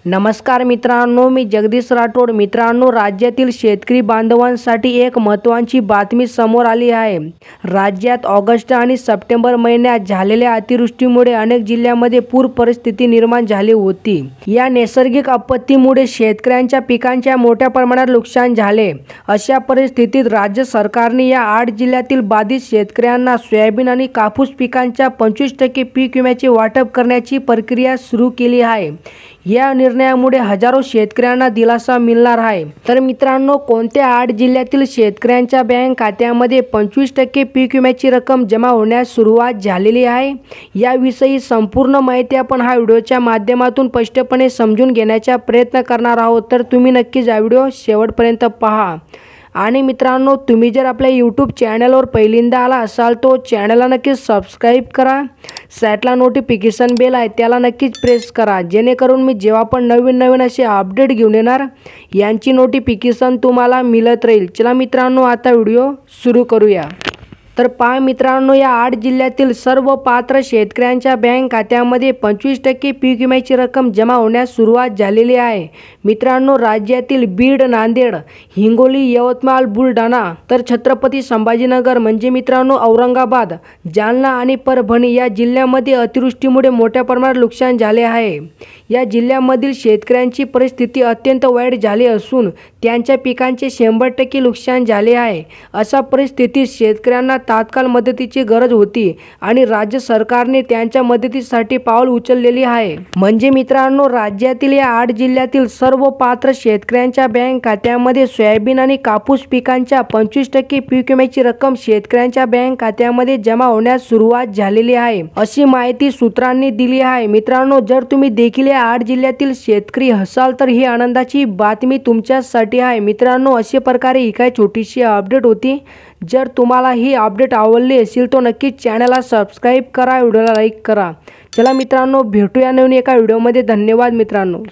नमस्कार मित्रांनो, मी जगदीश राठोड। मित्रांनो, राज्यातील शेतकरी बांधवांसाठी एक महत्त्वाची बातमी समोर आली आहे। राज्यात ऑगस्ट आणि सप्टेंबर महिन्यात झालेल्या अतिवृष्टीमुळे अनेक जिल्ह्यांमध्ये पूर परिस्थिती निर्माण झाली होती। या नैसर्गिक आपत्तीमुळे शेतकऱ्यांच्या पिकांच्या मोठ्या प्रमाणात नुकसान झाले। अशा परिस्थितीत राज्य सरकारने या 8 जिल्ह्यातील बाधित शेतकऱ्यांना सोयाबीन आणि कापूस पिकांच्या 25% पीक विम्याचे वाटप करण्याची प्रक्रिया सुरू केली आहे। या निर्णयामुळे हजारो शेतकऱ्यांना दिलासा मिळणार आहे। तर मित्रांनो, कोणत्या 8 जिल्ह्यातील शेतकऱ्यांच्या बँक खात्यामध्ये 25% पीक विम्याची रक्कम जमा होण्यास सुरुवात झालेली आहे, याविषयी संपूर्ण माहिती आपण हा व्हिडिओच्या माध्यमातून स्पष्टपणे समजून घेण्याचा प्रयत्न करणार आहोत। तर तुम्ही नक्कीच हा व्हिडिओ शेवटपर्यंत पहा। आणि मित्रांनो, तुम्ही जर आपल्या यूट्यूब चॅनलवर पहिल्यांदा आला असाल तो चॅनलला नक्कीच सबस्क्राईब करा। साईडला नोटिफिकेशन बेल आहे त्याला नक्कीच प्रेस करा, जेणेकरून मी जेव्हा पण नवीन असे अपडेट घेऊन येणार यांची नोटिफिकेशन तुम्हाला मिळत राहील। चला मित्रांनो, आता व्हिडिओ सुरू करूया। तर पहा मित्रांनो, या 8 जिल्ह्यातील सर्व पात्र शेतकऱ्यांच्या बँक खात्यामध्ये 25% पीक विम्याची रक्कम जमा होण्यास सुरुवात झालेली आहे। मित्रांनो, राज्यातील बीड, नांदेड, हिंगोली, यवतमाळ, बुलढाणा, तर छत्रपती संभाजीनगर म्हणजे मित्रांनो औरंगाबाद, जालना आणि परभणी या जिल्ह्यांमध्ये अतिवृष्टीमुळे मोठ्या प्रमाणात नुकसान झाले आहे। या जिल्ह्यांमधील शेतकऱ्यांची परिस्थिती अत्यंत वाईट झाली असून त्यांच्या पिकांचे 100% नुकसान झाले आहे। अशा परिस्थितीत शेतकऱ्यांना तात्काळ मदतीची गरज होती आणि राज्य सरकारने त्यांच्या मदतीसाठी पाऊल उचललेली आहे। म्हणजे मित्रांनो, राज्यातील या 8 जिल्ह्यातील सर्व पात्र शेतकऱ्यांच्या बँक खात्यामध्ये सोयाबीन आणि कापूस पिकांच्या 25% पीक विम्याची रक्कम शेतकऱ्यांच्या बँक खात्यामध्ये जमा होण्यास सुरुवात झालेली आहे, अशी माहिती सूत्रांनी दिली आहे। मित्रांनो, जर तुम्ही देखील या 8 जिल्ह्यातील शेतकरी असाल तर ही आनंदाची बातमी तुमच्यासाठी आहे। मित्रांनो, अशा प्रकारे ही काही छोटीशी अपडेट होती। जर तुम्हाला ही अपडेट आवडली असेल तर नक्कीच चॅनलला सबस्क्राईब करा, व्हिडिओला लाईक करा। चला मित्रांनो, भेटूया नवीन एका व्हिडिओमध्ये। धन्यवाद मित्रांनो।